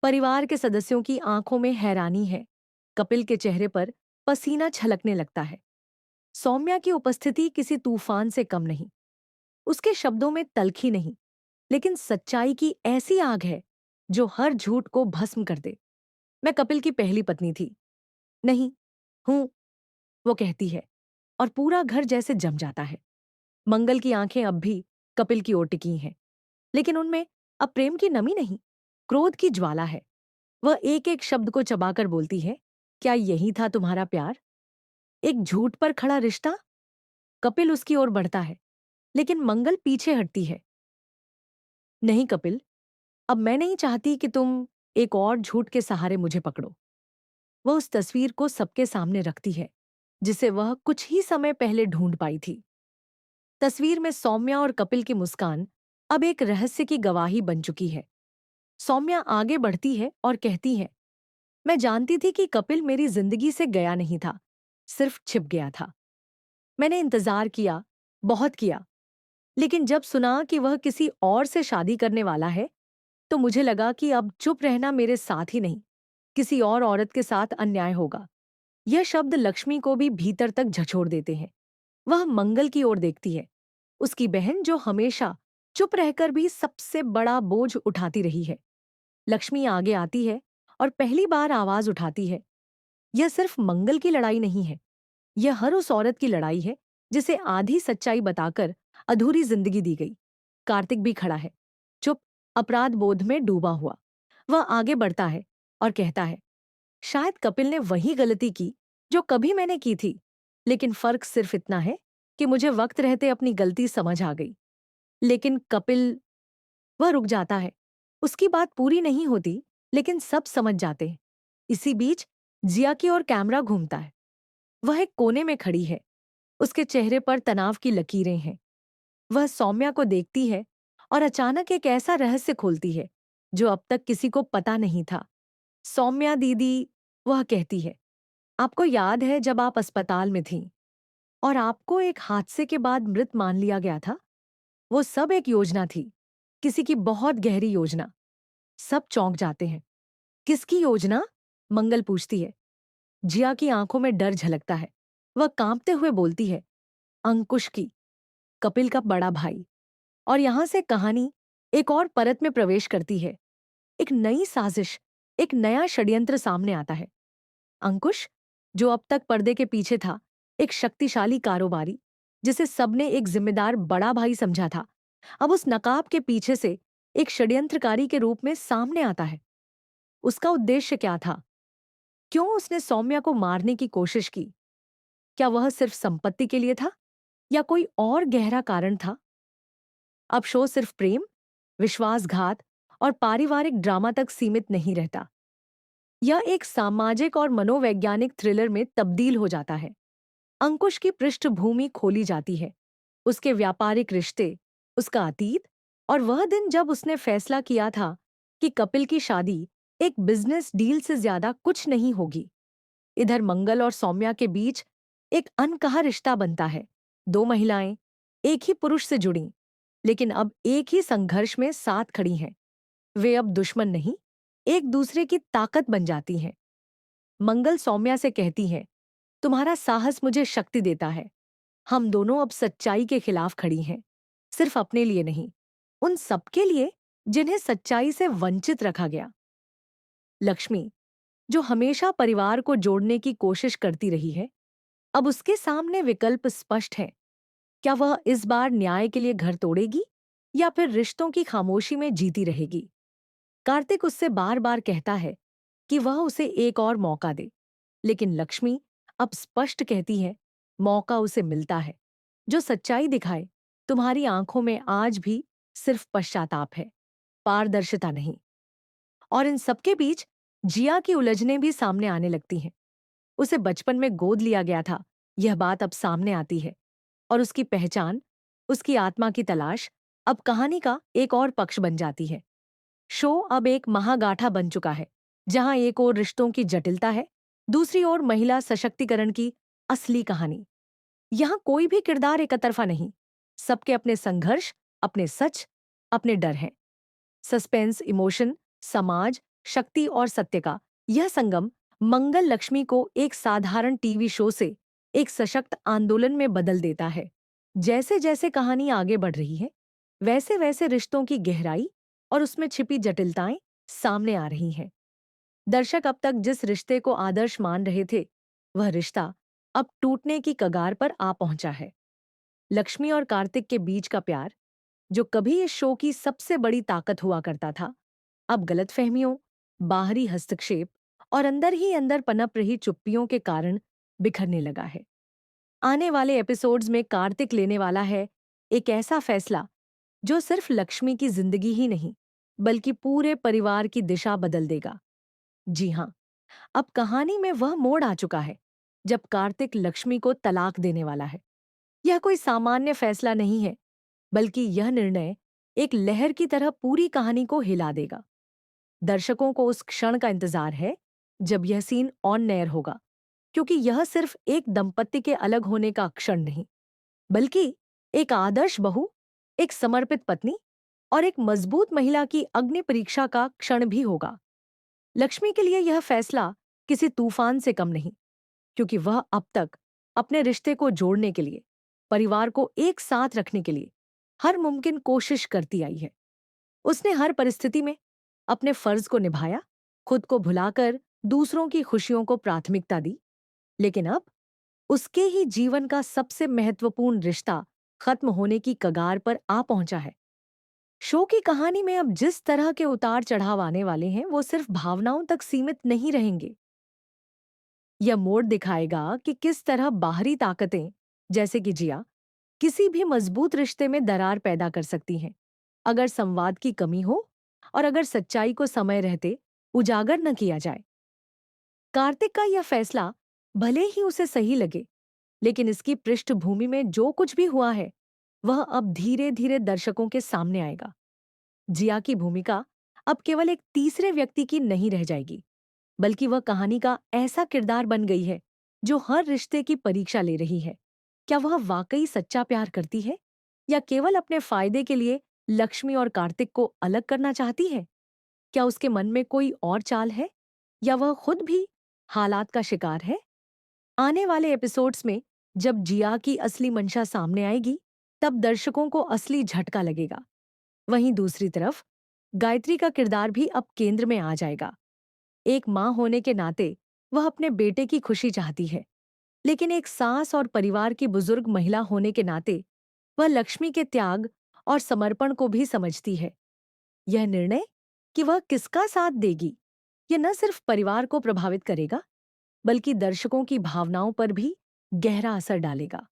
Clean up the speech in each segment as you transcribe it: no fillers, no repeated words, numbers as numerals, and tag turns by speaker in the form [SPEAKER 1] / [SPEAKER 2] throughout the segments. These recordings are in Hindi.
[SPEAKER 1] परिवार के सदस्यों की आंखों में हैरानी है। कपिल के चेहरे पर पसीना छलकने लगता है। सौम्या की उपस्थिति किसी तूफान से कम नहीं। उसके शब्दों में तल्खी नहीं, लेकिन सच्चाई की ऐसी आग है जो हर झूठ को भस्म कर दे। मैं कपिल की पहली पत्नी थी। नहीं, हूं, वो कहती है, और पूरा घर जैसे जम जाता है। मंगल की आंखें अब भी कपिल की ओर टिकी हैं, लेकिन उनमें अब प्रेम की नमी नहीं, क्रोध की ज्वाला है। वह एक एक शब्द को चबाकर बोलती है, क्या यही था तुम्हारा प्यार? एक झूठ पर खड़ा रिश्ता? कपिल उसकी ओर बढ़ता है, लेकिन मंगल पीछे हटती है। नहीं कपिल, अब मैं नहीं चाहती कि तुम एक और झूठ के सहारे मुझे पकड़ो। वह उस तस्वीर को सबके सामने रखती है जिसे वह कुछ ही समय पहले ढूंढ पाई थी। तस्वीर में सौम्या और कपिल की मुस्कान अब एक रहस्य की गवाही बन चुकी है। सौम्या आगे बढ़ती है और कहती है, मैं जानती थी कि कपिल मेरी जिंदगी से गया नहीं था, सिर्फ छिप गया था। मैंने इंतजार किया, बहुत किया, लेकिन जब सुना कि वह किसी और से शादी करने वाला है, तो मुझे लगा कि अब चुप रहना मेरे साथ ही नहीं, किसी और औरत के साथ अन्याय होगा। यह शब्द लक्ष्मी को भी भीतर तक झचोड़ देते हैं। वह मंगल की ओर देखती है, उसकी बहन जो हमेशा चुप रहकर भी सबसे बड़ा बोझ उठाती रही है। लक्ष्मी आगे आती है और पहली बार आवाज उठाती है, यह सिर्फ मंगल की लड़ाई नहीं है, यह हर उस औरत की लड़ाई है जिसे आधी सच्चाई बताकर अधूरी जिंदगी दी गई। कार्तिक भी खड़ा है, चुप, अपराध बोध में डूबा हुआ। वह आगे बढ़ता है और कहता है, शायद कपिल ने वही गलती की जो कभी मैंने की थी, लेकिन फर्क सिर्फ इतना है कि मुझे वक्त रहते अपनी गलती समझ आ गई। लेकिन कपिल, वह रुक जाता है। उसकी बात पूरी नहीं होती, लेकिन सब समझ जाते हैं। इसी बीच जिया की ओर कैमरा घूमता है। वह एक कोने में खड़ी है, उसके चेहरे पर तनाव की लकीरें हैं। वह सौम्या को देखती है और अचानक एक ऐसा रहस्य खोलती है जो अब तक किसी को पता नहीं था। सौम्या दीदी, वह कहती है, आपको याद है जब आप अस्पताल में थीं और आपको एक हादसे के बाद मृत मान लिया गया था? वो सब एक योजना थी, किसी की बहुत गहरी योजना। सब चौंक जाते हैं। किसकी योजना? मंगल पूछती है। जिया की आंखों में डर झलकता है। वह कांपते हुए बोलती है, अंकुश की, कपिल का बड़ा भाई। और यहां से कहानी एक और परत में प्रवेश करती है। एक नई साजिश, एक नया षड्यंत्र सामने आता है। अंकुश, जो अब तक पर्दे के पीछे था, एक शक्तिशाली कारोबारी जिसे सबने एक जिम्मेदार बड़ा भाई समझा था, अब उस नकाब के पीछे से एक षड्यंत्रकारी के रूप में सामने आता है। उसका उद्देश्य क्या था? क्यों उसने सौम्या को मारने की कोशिश की? क्या वह सिर्फ संपत्ति के लिए था या कोई और गहरा कारण था? अब शो सिर्फ प्रेम, विश्वासघात और पारिवारिक ड्रामा तक सीमित नहीं रहता। यह एक सामाजिक और मनोवैज्ञानिक थ्रिलर में तब्दील हो जाता है। अंकुश की पृष्ठभूमि खोली जाती है, उसके व्यापारिक रिश्ते, उसका अतीत, और वह दिन जब उसने फैसला किया था कि कपिल की शादी एक बिजनेस डील से ज्यादा कुछ नहीं होगी। इधर मंगल और सौम्या के बीच एक अनकहा रिश्ता बनता है। दो महिलाएं एक ही पुरुष से जुड़ी, लेकिन अब एक ही संघर्ष में साथ खड़ी हैं। वे अब दुश्मन नहीं, एक दूसरे की ताकत बन जाती हैं। मंगल सौम्या से कहती है, तुम्हारा साहस मुझे शक्ति देता है। हम दोनों अब सच्चाई के खिलाफ खड़ी हैं, सिर्फ अपने लिए नहीं, उन सबके लिए जिन्हें सच्चाई से वंचित रखा गया। लक्ष्मी, जो हमेशा परिवार को जोड़ने की कोशिश करती रही है, अब उसके सामने विकल्प स्पष्ट है। क्या वह इस बार न्याय के लिए घर तोड़ेगी या फिर रिश्तों की खामोशी में जीती रहेगी? कार्तिक उससे बार बार कहता है कि वह उसे एक और मौका दे, लेकिन लक्ष्मी अब स्पष्ट कहती है, मौका उसे मिलता है। जो सच्चाई दिखाए, तुम्हारी आंखों में आज भी सिर्फ पश्चाताप है, पारदर्शिता नहीं। और इन सबके बीच जिया की उलझनें भी सामने आने लगती हैं। उसे बचपन में गोद लिया गया था, यह बात अब सामने आती है, और उसकी पहचान, उसकी आत्मा की तलाश अब कहानी का एक और पक्ष बन जाती है। शो अब एक महागाठा बन चुका है, जहां एक ओर रिश्तों की जटिलता है, दूसरी ओर महिला सशक्तिकरण की असली कहानी। यहां कोई भी किरदार एकतरफा नहीं, सबके अपने संघर्ष, अपने सच, अपने डर हैं। सस्पेंस, इमोशन, समाज, शक्ति और सत्य का यह संगम मंगल लक्ष्मी को एक साधारण टीवी शो से एक सशक्त आंदोलन में बदल देता है। जैसे जैसे कहानी आगे बढ़ रही है, वैसे वैसे रिश्तों की गहराई और उसमें छिपी जटिलताएं सामने आ रही हैं। दर्शक अब तक जिस रिश्ते को आदर्श मान रहे थे, वह रिश्ता अब टूटने की कगार पर आ पहुंचा है। लक्ष्मी और कार्तिक के बीच का प्यार, जो कभी इस शो की सबसे बड़ी ताकत हुआ करता था, अब गलतफहमियों, बाहरी हस्तक्षेप और अंदर ही अंदर पनप रही चुप्पियों के कारण बिखरने लगा है। आने वाले एपिसोड्स में कार्तिक लेने वाला है एक ऐसा फैसला जो सिर्फ लक्ष्मी की जिंदगी ही नहीं, बल्कि पूरे परिवार की दिशा बदल देगा। जी हाँ, अब कहानी में वह मोड़ आ चुका है जब कार्तिक लक्ष्मी को तलाक देने वाला है। यह कोई सामान्य फैसला नहीं है, बल्कि यह निर्णय एक लहर की तरह पूरी कहानी को हिला देगा। दर्शकों को उस क्षण का इंतजार है जब यह सीन ऑन एयर होगा, क्योंकि यह सिर्फ एक दंपत्ति के अलग होने का क्षण नहीं, बल्कि एक आदर्श बहू, एक समर्पित पत्नी और एक मजबूत महिला की अग्नि परीक्षा का क्षण भी होगा। लक्ष्मी के लिए यह फैसला किसी तूफान से कम नहीं, क्योंकि वह अब तक अपने रिश्ते को जोड़ने के लिए, परिवार को एक साथ रखने के लिए हर मुमकिन कोशिश करती आई है। उसने हर परिस्थिति में अपने फर्ज को निभाया, खुद को भुलाकर दूसरों की खुशियों को प्राथमिकता दी। लेकिन अब उसके ही जीवन का सबसे महत्वपूर्ण रिश्ता खत्म होने की कगार पर आ पहुंचा है। शो की कहानी में अब जिस तरह के उतार चढ़ाव आने वाले हैं, वो सिर्फ भावनाओं तक सीमित नहीं रहेंगे। यह मोड़ दिखाएगा कि किस तरह बाहरी ताकतें, जैसे कि जिया, किसी भी मजबूत रिश्ते में दरार पैदा कर सकती हैं, अगर संवाद की कमी हो और अगर सच्चाई को समय रहते उजागर न किया जाए। कार्तिक का यह फैसला भले ही उसे सही लगे, लेकिन इसकी पृष्ठभूमि में जो कुछ भी हुआ है, वह अब धीरे धीरे दर्शकों के सामने आएगा। जिया की भूमिका अब केवल एक तीसरे व्यक्ति की नहीं रह जाएगी, बल्कि वह कहानी का ऐसा किरदार बन गई है जो हर रिश्ते की परीक्षा ले रही है। क्या वह वाकई सच्चा प्यार करती है, या केवल अपने फायदे के लिए लक्ष्मी और कार्तिक को अलग करना चाहती है? क्या उसके मन में कोई और चाल है, या वह खुद भी हालात का शिकार है? आने वाले एपिसोड्स में जब जिया की असली मंशा सामने आएगी, तब दर्शकों को असली झटका लगेगा। वहीं दूसरी तरफ गायत्री का किरदार भी अब केंद्र में आ जाएगा। एक माँ होने के नाते वह अपने बेटे की खुशी चाहती है, लेकिन एक सास और परिवार की बुजुर्ग महिला होने के नाते वह लक्ष्मी के त्याग और समर्पण को भी समझती है। यह निर्णय कि वह किसका साथ देगी, यह न सिर्फ परिवार को प्रभावित करेगा, बल्कि दर्शकों की भावनाओं पर भी गहरा असर डालेगा।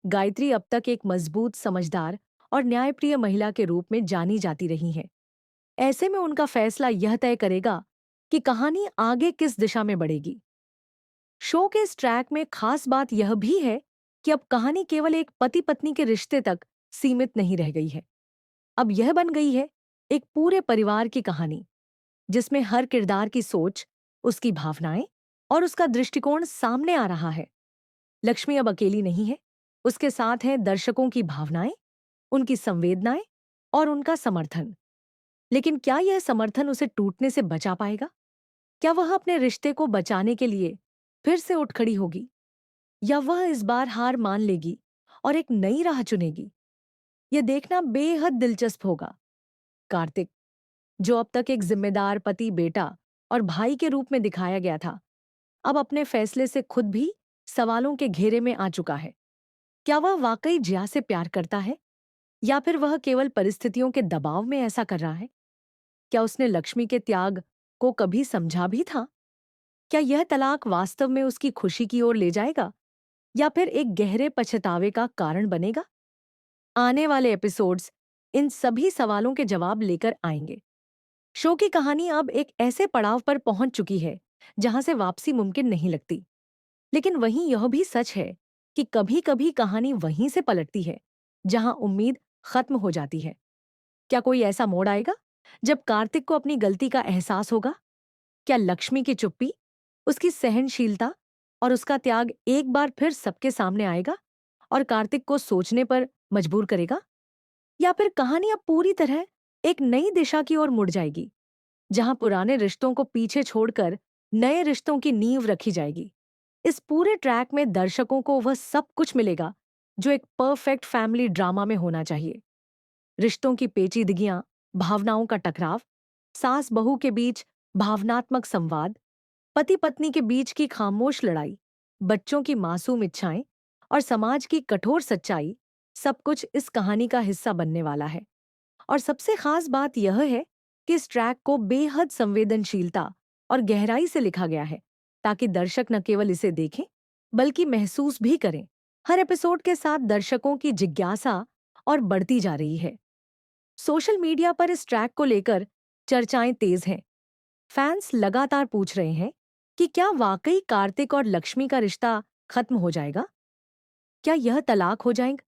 [SPEAKER 1] गायत्री अब तक एक मजबूत, समझदार और न्यायप्रिय महिला के रूप में जानी जाती रही हैं। ऐसे में उनका फैसला यह तय करेगा कि कहानी आगे किस दिशा में बढ़ेगी। शो के इस ट्रैक में खास बात यह भी है कि अब कहानी केवल एक पति पत्नी के रिश्ते तक सीमित नहीं रह गई है। अब यह बन गई है एक पूरे परिवार की कहानी, जिसमें हर किरदार की सोच, उसकी भावनाएं और उसका दृष्टिकोण सामने आ रहा है। लक्ष्मी अब अकेली नहीं है, उसके साथ हैं दर्शकों की भावनाएं, उनकी संवेदनाएं और उनका समर्थन। लेकिन क्या यह समर्थन उसे टूटने से बचा पाएगा? क्या वह अपने रिश्ते को बचाने के लिए फिर से उठ खड़ी होगी, या वह इस बार हार मान लेगी और एक नई राह चुनेगी? यह देखना बेहद दिलचस्प होगा। कार्तिक, जो अब तक एक जिम्मेदार पति, बेटा और भाई के रूप में दिखाया गया था, अब अपने फैसले से खुद भी सवालों के घेरे में आ चुका है। क्या वह वाकई जिया से प्यार करता है, या फिर वह केवल परिस्थितियों के दबाव में ऐसा कर रहा है? क्या उसने लक्ष्मी के त्याग को कभी समझा भी था? क्या यह तलाक वास्तव में उसकी खुशी की ओर ले जाएगा, या फिर एक गहरे पछतावे का कारण बनेगा? आने वाले एपिसोड्स इन सभी सवालों के जवाब लेकर आएंगे। शो की कहानी अब एक ऐसे पड़ाव पर पहुंच चुकी है जहां से वापसी मुमकिन नहीं लगती। लेकिन वहीं यह भी सच है कि कभी-कभी कहानी वहीं से पलटती है जहां उम्मीद खत्म हो जाती है। क्या कोई ऐसा मोड़ आएगा जब कार्तिक को अपनी गलती का एहसास होगा? क्या लक्ष्मी की चुप्पी, उसकी सहनशीलता और उसका त्याग एक बार फिर सबके सामने आएगा और कार्तिक को सोचने पर मजबूर करेगा? या फिर कहानी अब पूरी तरह एक नई दिशा की ओर मुड़ जाएगी? जहां पुराने रिश्तों को पीछे छोड़कर नए रिश्तों की नींव रखी जाएगी। इस पूरे ट्रैक में दर्शकों को वह सब कुछ मिलेगा जो एक परफेक्ट फैमिली ड्रामा में होना चाहिए। रिश्तों की पेचीदगियां, भावनाओं का टकराव, सास बहू के बीच भावनात्मक संवाद, पति पत्नी के बीच की खामोश लड़ाई, बच्चों की मासूम इच्छाएं और समाज की कठोर सच्चाई, सब कुछ इस कहानी का हिस्सा बनने वाला है। और सबसे खास बात यह है कि इस ट्रैक को बेहद संवेदनशीलता और गहराई से लिखा गया है, ताकि दर्शक न केवल इसे देखें बल्कि महसूस भी करें। हर एपिसोड के साथ दर्शकों की जिज्ञासा और बढ़ती जा रही है। सोशल मीडिया पर इस ट्रैक को लेकर चर्चाएं तेज हैं। फैंस लगातार पूछ रहे हैं कि क्या वाकई कार्तिक और लक्ष्मी का रिश्ता खत्म हो जाएगा? क्या यह तलाक हो जाएगा?